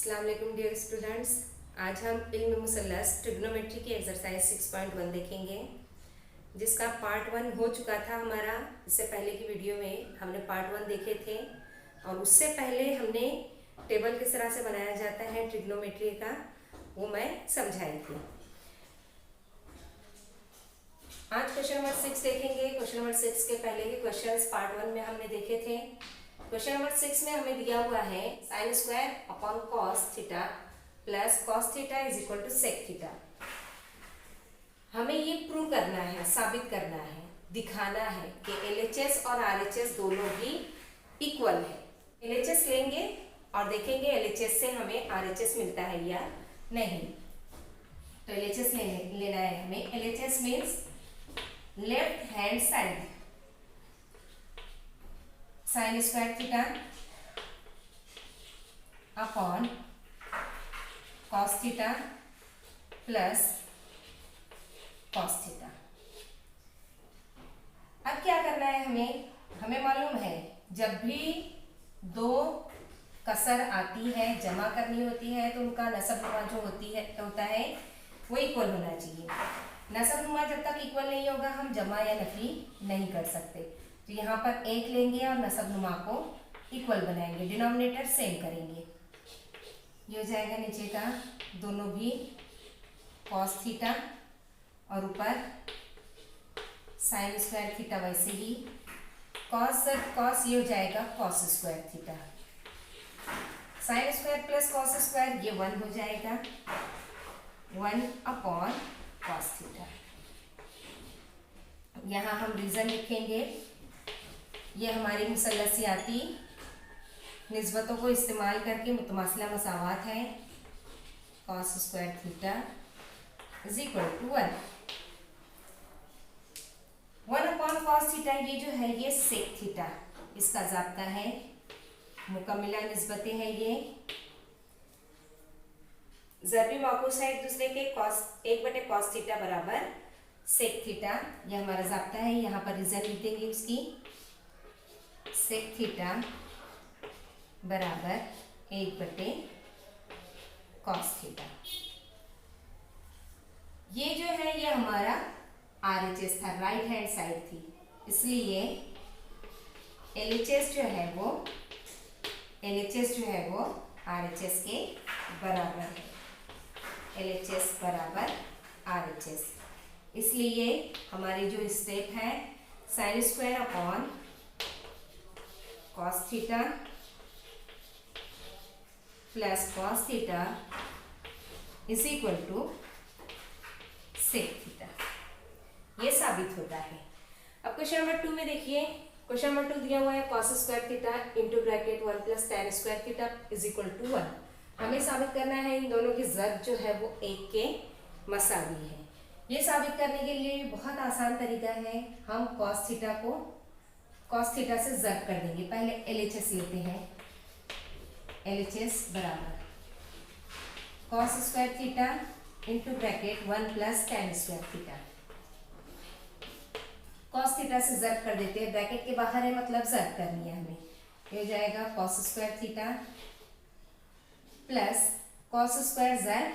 अस्सलाम वालेकुम dear students. आज हम इल्म मुसल्लस ट्रिग्नोमेट्री की एक्सरसाइज 6.1 देखेंगे, जिसका पार्ट 1 हो चुका था हमारा। इससे पहले की वीडियो में हमने पार्ट 1 देखे थे और उससे पहले हमने टेबल किस तरह से बनाया जाता है ट्रिग्नोमेट्री का, वो मैं समझाई थी। आज क्वेश्चन नंबर 6 देखेंगे। क्वेश्चन नंबर 6 के पहले के क्वेश्चंस पार्ट 1 में हमने देखे थे। क्वेश्चन नंबर 6 में हमें दिया हुआ है sine square upon cos theta plus cos theta is equal to sec theta. हमें ये प्रूव करना है, साबित करना है, दिखाना है कि LHS और RHS दोनों भी इक्वल है। LHS लेंगे और देखेंगे LHS से हमें RHS मिलता है या नहीं। तो LHS लेना है हमें। LHS means left hand side sign square theta upon cos theta plus cos theta. अब क्या करना है हमें मालूम है जब भी दो कसर आती है, जमा करनी होती है, तो उनका नसबनुमा जो होता है वो इक्वल होना चाहिए। नसबनुमा जब तक इक्वल नहीं होगा हम जमा या नफी नहीं कर सकते। तो यहाँ पर एक लेंगे और नसबनुमा को इक्वल बनाएंगे, डिनोमिनेटर सेम करेंगे। ये हो जाएगा नीचे का दोनों भी कॉस थीटा और ऊपर साइन स्क्वायर थीटा, वैसे ही कॉस ये हो जाएगा cos square theta. Sign square plus cos square ये 1 हो जाएगा, 1 अपॉन कॉस थीटा। यहाँ हम रीजन लिखेंगे। ये हमारी मुसल्लसियाती निस्बतों को इस्तेमाल करके मुतमासिला मसावात है। Cos square theta is equal to 1 upon cos theta. ये जो है ये सेक थीटा, इसका ज़ाब्ता है, मुकम्मिला निस्बतें हैं ये। ज़रबी माकूस है एक दूसरे के। कॉस 1/cos थीटा बराबर सेक थीटा, यह हमारा ज़ाब्ता है। यहाँ पर रीजन लिख देंगे उसकी। सेक थीटा बराबर 1/cos थीटा। ये जो है ये हमारा RHS था, राइट हैंड साइड थी, इसलिए LHS जो है वो RHS के बराबर है। LHS बराबर RHS, इसलिए हमारी जो स्टेप है sine square upon cos theta plus cos theta is equal to sec theta, ये साबित होता है। अब क्वेश्चन नंबर 2 में देखिए। क्वेश्चन नंबर 2 दिया हुआ है cos square theta into bracket 1 plus tan square theta is equal to 1। हमें साबित करना है इन दोनों की ज़र्ब जो है वो 1 के मसावी है। ये साबित करने के लिए बहुत आसान तरीका है। हम कॉस थीटा से ज़र्ब कर देंगे। पहले LHS लेते हैं। LHS बराबर cos square theta into bracket 1 plus tan square theta. Cos theta से ज़र्ब कर देते हैं, ब्रैकेट के बाहर है मतलब ज़र्ब करनी है हमें। ये हो जाएगा cos square theta plus cos square ज़र्ब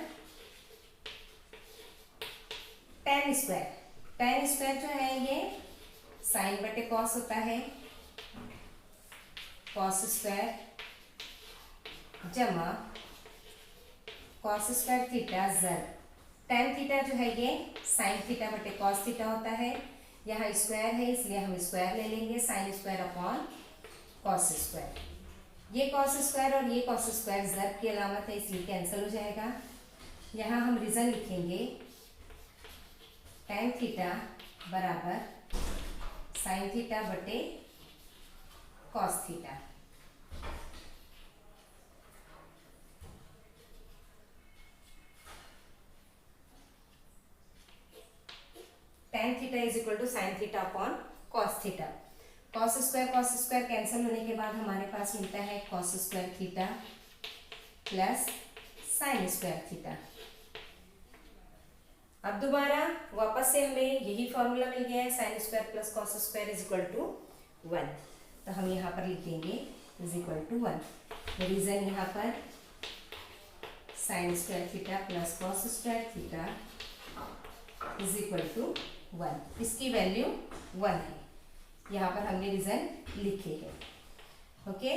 tan स्क्वायर। tan स्क्वायर जो है ये साइन बटे कॉस होता है, कॉस स्क्वायर जमा कॉस स्क्वायर थीटा ज़र्ब tan थीटा जो है ये साइन थीटा बटे कॉस थीटा होता है। यहाँ स्क्वायर है इसलिए हम स्क्वायर ले लेंगे, sign square upon cos square. ये कॉस स्क्वायर और ये कॉस स्क्वायर ज़र्ब की अलामत है इसलिए कैंसिल हो जाएगा। यहाँ हम रीज़न लिखेंगे tan थीटा बराबर साइन थीटा बटे cos theta. tan theta is equal to sine theta upon cos theta. Cos square cancel होने के बाद हमारे पास मिलता है cos square theta plus sine square theta. अब दोबारा वापस से हमें यही फॉर्मूला मिल गया है, sine square plus cos square is equal to 1। तो हम यहाँ पर लिख देंगे इज इक्वल टू 1। रीज़न यहाँ पर sine square theta plus cos square theta is equal to 1। इसकी वैल्यू 1 है। यहाँ पर हमने रीजन लिखे हैं। ओके,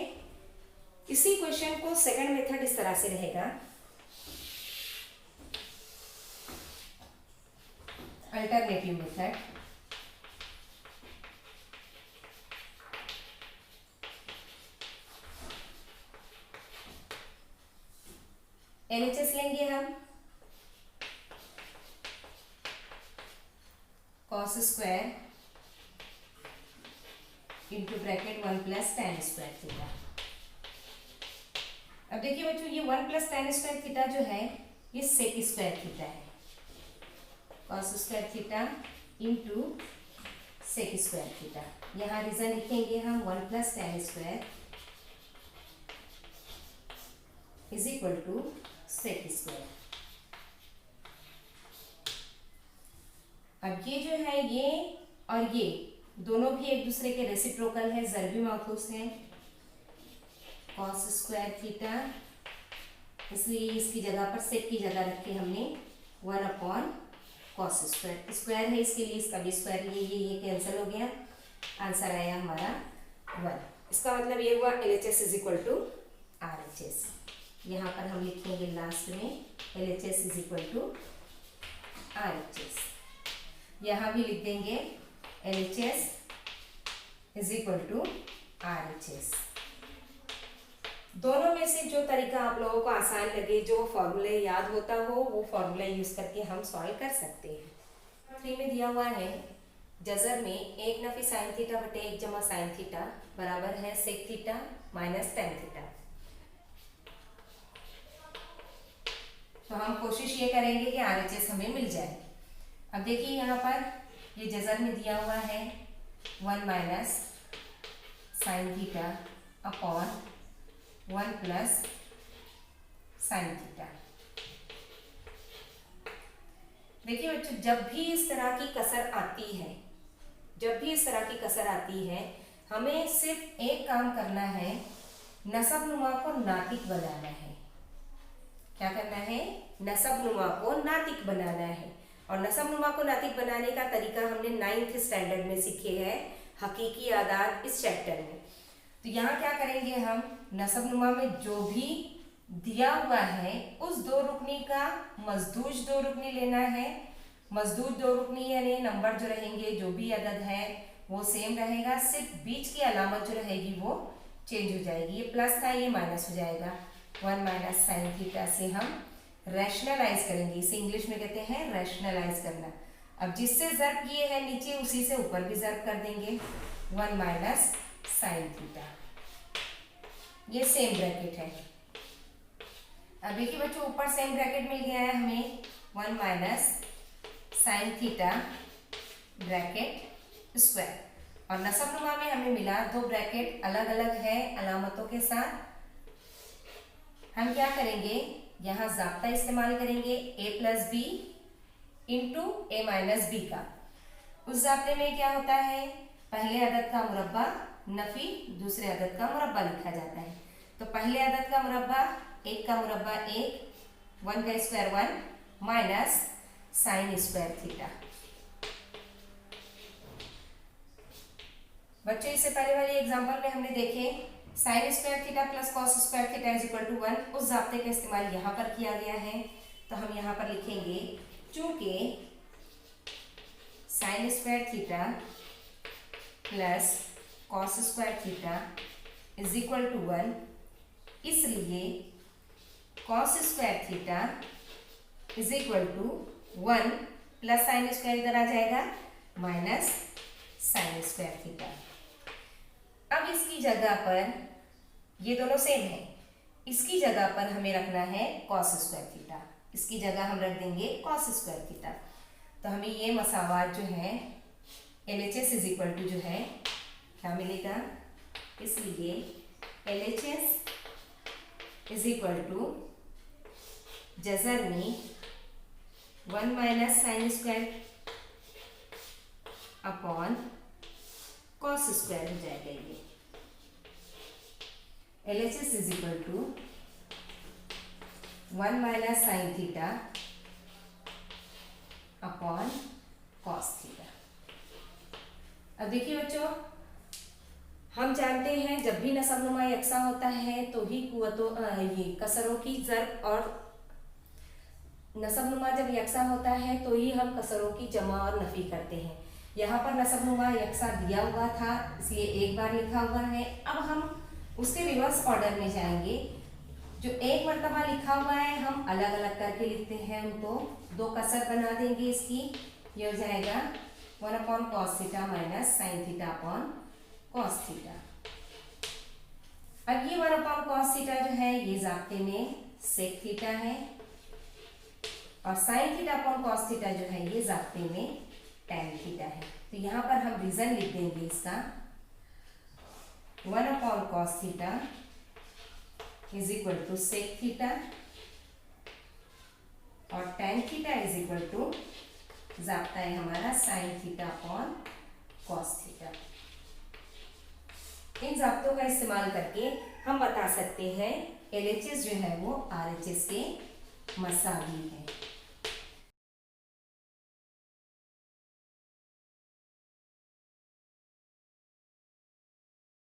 इसी क्वेश्चन को सेकंड मेथड इस तरह से रहेगा, अल्टरनेटिव मेथड। एलएचएस लेंगे हम, cos square into bracket 1 plus tan square theta. अब देखिए बच्चों, ये 1 प्लस tan स्क्वायर थीटा जो है ये सेक स्क्वायर थीटा है। Cos square theta into sec square theta. यहाँ रीजन लिखेंगे हम 1 plus tan square is equal to sec square. अब ये जो है ये और ये दोनों भी एक दूसरे के रेसिप्रोकल है, ज़रबी माखूस है। कॉस स्क्वायर थीटा, इसलिए इसकी जगह पर सेक की जगह रखी हमने 1 अपॉन कॉस स्क्वायर। स्क्वायर है इसके लिए इसका भी स्क्वायर, ये कैंसिल हो गया, आंसर आया हमारा 1। इसका मतलब ये हुआ LHS is equal to RHS। यहाँ पर हम लिखेंगे लास्ट में LHS is equal to RHS। यहाँ भी लिख देंगे LHS is equal to RHS। दोनों में से जो तरीका आप लोगों को आसान लगे, जो फॉर्मूले याद होता हो, वो फॉर्मूला यूज करके हम सॉल्व कर सकते हैं। 3 में दिया हुआ है जजर में 1 नफी साइन थीटा बटे 1 जमा साइन थीटा बराबर है sec theta minus tan theta. तो हम कोशिश ये करेंगे कि RHS हमें मिल जाए। अब देखिए यहाँ पर ये जजर में दिया हुआ है 1 minus sine theta upon 1 plus sine theta. देखिए बच्चों, जब भी इस तरह की कसर आती है, हमें सिर्फ एक काम करना है, नसब नुमा को नातिक बनाना है। क्या करना है? नसब नुमा को नातिक बनाना है। और नसब नुमा को नातिक बनाने का तरीका हमने 9th स्टैंडर्ड में सीखे हैं, हकीकी आदाद इस चैप्टर में। तो यहाँ क्या करेंगे हम, नसब नुमा में जो भी दिया हुआ है उस 2 रुकनी का मजदूज 2 रुकनी लेना है। मजदूज 2 रुकनी यानी नंबर जो रहेंगे, जो भी अदद है वो सेम रहेगा, सिर्फ बीच की अलामत जो रहेगी वो चेंज हो जाएगी। ये प्लस था, ये माइनस हो जाएगा। 1 माइनस साइन थीटा से हम रैशनलाइज करेंगे, इसे इंग्लिश में कहते हैं रैशनलाइज करना। अब जिससे ज़र्ब किए हैं नीचे, उसी से ऊपर भी ज़र्ब कर देंगे। 1 माइनस साइन थीटा, ये सेम ब्रैकेट है। अब देखिए बच्चों, ऊपर सेम ब्रैकेट मिल गया है हमें 1 minus sine theta bracket square. और नसब नुमा में हमें मिला 2 ब्रैकेट अलग अलग है अलामतों के साथ। हम क्या करेंगे, यहाँ ज़ाब्ता इस्तेमाल करेंगे a plus B into A minus B का। उस ज़ाब्ते में क्या होता है, पहले अदद का मुरब्बा नफी दूसरे अदद का मुरब्बा लिखा जाता है। तो पहले अदद का मुरब्बा 1 का मुरब्बा 1, 1 का square 1 minus sine square theta. बच्चों, इससे पहले वाले एग्जांपल में हमने देखे sine square theta plus cos square theta is equal to 1। उस ज़ाब्ते का इस्तेमाल यहाँ पर किया गया है। तो हम यहाँ पर लिखेंगे, चूंकि sine square theta plus cos square theta is equal to 1, इसलिए cos square theta is equal to 1 plus sine square इधर आ जाएगा माइनस साइन स्क्वायर थीटा। अब इसकी जगह पर, ये दोनों सेम है, इसकी जगह पर हमें रखना है कॉस स्क्वायर थीटा। इसकी जगह हम रख देंगे कॉस स्क्वायर थीटा। तो हमें ये मसावार जो है LHS इज इक्वल टू जो है क्या मिलेगा, इसलिए LHS इज इक्वल टू जजर में 1 minus sine square upon cos square हो जाएगा। ये LHS is equal to 1 minus sine theta upon cos theta. अब देखिए बच्चों, हम जानते हैं जब भी नसबनुमा यकसा होता है तो ही कुव्वतों ये कसरों की ज़र्ब, और नसबनुमा जब यकसा होता है तो ही हम कसरों की जमा और नफी करते हैं। यहाँ पर नसबनुमा यकसा दिया हुआ था इसलिए एक बार लिखा हुआ है। अब हम उसके रिवर्स ऑर्डर में जाएंगे। जो एक मरतबा लिखा हुआ है हम अलग अलग करके लिखते हैं, उनको दो कसर बना देंगे इसकी। ये हो जाएगा 1 upon cos theta minus sine theta upon cos theta. अब ये 1 अपॉन कॉस थीटा जो है ये ज़ाब्ते में सेक थीटा है, और sign theta upon cos theta जो है ये ज़ाब्ते में टैन थीटा है। तो यहाँ पर हम रीजन लिख देंगे इसका 1 upon cos theta is equal to sec theta, और tan theta is equal to ज़ाब्ता है हमारा sine theta upon cos theta. इन ज़ाब्तों का इस्तेमाल करके हम बता सकते हैं LHS जो है वो RHS के मसावी है।